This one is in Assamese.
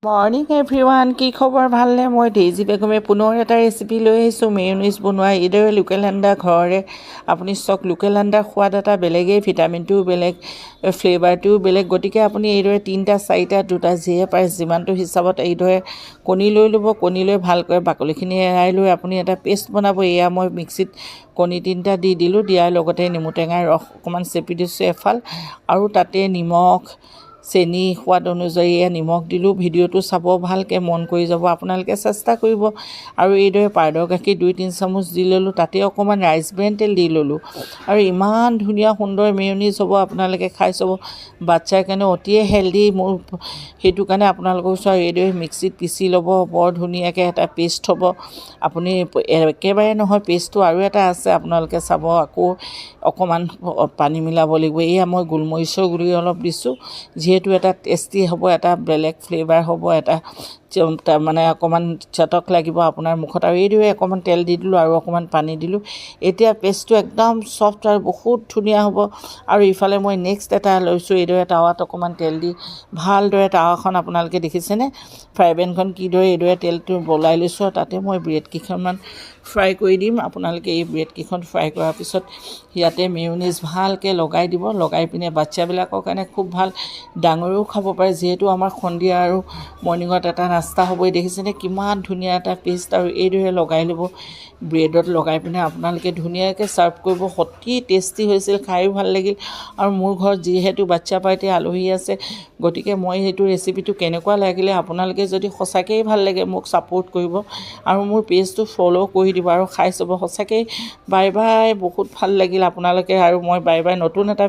মৰ্ণিং এভৰিৱান, কি খবৰ? ভালনে? মই ডেইজি বেগমে পুনৰ এটা ৰেচিপি লৈ আহিছোঁ, মেয়নিজ বনোৱা। এইদৰে লোকেল আণ্ডা ঘৰৰে আপুনি চাওক, লোকেল আণ্ডাৰ সোৱাদ এটা বেলেগেই, ভিটামিনটোও বেলেগ, ফ্লেভাৰটোও বেলেগ। গতিকে আপুনি এইদৰে 3টা 4টা 2টা যিয়ে পাৰে যিমানটো হিচাপত এইদৰে কণী লৈ ল'ব। কণী লৈ ভালকৈ বাকলিখিনি এৰাই লৈ আপুনি এটা পেষ্ট বনাব। এয়া মই মিক্সিত কণী 3টা দি দিলোঁ, দিয়াৰ লগতে নেমু টেঙাৰ ৰস অকণমান চেপি দিছোঁ এফাল, আৰু তাতে নিমখ, চেনি সোৱাদ অনুযায়ী নিমখ দিলোঁ। ভিডিঅ'টো চাব, ভালকৈ মন কৰি যাব, আপোনালোকে চেষ্টা কৰিব। আৰু এইদৰে পাউদাৰ গাখীৰ 2-3 চামুচ দি ল'লোঁ, তাতে অকণমান ৰাইচ ব্ৰেন তেল দি ল'লোঁ। আৰু ইমান ধুনীয়া সুন্দৰ মেয়নিজ হ'ব, আপোনালোকে খাই চাব। বাচ্ছাৰ কাৰণে অতিয়ে হেল্ডি, মোৰ সেইটো কাৰণে আপোনালোকৰ ওচৰত এইদৰে মিক্সিত পিচি ল'ব। বৰ ধুনীয়াকৈ এটা পেষ্ট হ'ব। আপুনি একেবাৰে নহয়, পেষ্টটো আৰু এটা আছে, আপোনালোকে চাব। আকৌ অকণমান পানী মিলাব লাগিব। এয়া মই গোলমৰিচৰ গুড়ি অলপ দিছোঁ, যিহেতু এটা টেষ্টি হ'ব, এটা বেলেগ ফ্লেভাৰ হ'ব, এটা মানে অকণমান চটক লাগিব আপোনাৰ মুখত। আৰু এইদৰে অকণমান তেল দি দিলোঁ আৰু অকণমান পানী দিলোঁ। এতিয়া পেষ্টটো একদম ছফ্ট আৰু বহুত ধুনীয়া হ'ব। আৰু ইফালে মই নেক্সট এটা লৈছোঁ, এইদৰে টাৱাত অকণমান তেল দি ভালদৰে, টাৱাখন আপোনালোকে দেখিছেনে, ফ্ৰাই পেনখন কিদৰে এইদৰে তেলটো বলাই লৈছোঁ। আৰু তাতে মই ব্ৰেড কেইখনমান ফ্ৰাই কৰি দিম। আপোনালোকে এই ব্ৰেডকেইখন ফ্ৰাই কৰাৰ পিছত ইয়াতে মেয়নিজ ভালকৈ লগাই দিব। লগাই পিনে বাচ্ছাবিলাকৰ কাৰণে খুব ভাল, ডাঙৰেও খাব পাৰে, যিহেতু আমাৰ সন্ধিয়া আৰু মৰ্ণিঙত এটা নাস্তা হ'বই। দেখিছেনে কিমান ধুনীয়া এটা পেষ্ট। আৰু এইদৰে লগাই ল'ব, ব্ৰেডত লগাই পিনে আপোনালোকে ধুনীয়াকৈ ছাৰ্ভ কৰিব। অতি টেষ্টি হৈছিল, খায়ো ভাল লাগিল। আৰু মোৰ ঘৰত যিহেতু বাচ্ছা পাৰ্টি আলহী আছে, গতিকে মই সেইটো ৰেচিপিটো কেনেকুৱা লাগিলে, আপোনালোকে যদি সঁচাকৈয়ে ভাল লাগে মোক ছাপোৰ্ট কৰিব আৰু মোৰ পেজটো ফ'ল' কৰি দিব আৰু খাই চাব। সঁচাকৈ বাই বাই, বহুত ভাল লাগিল আপোনালোকে। আৰু মই বাই বাই, নতুন এটা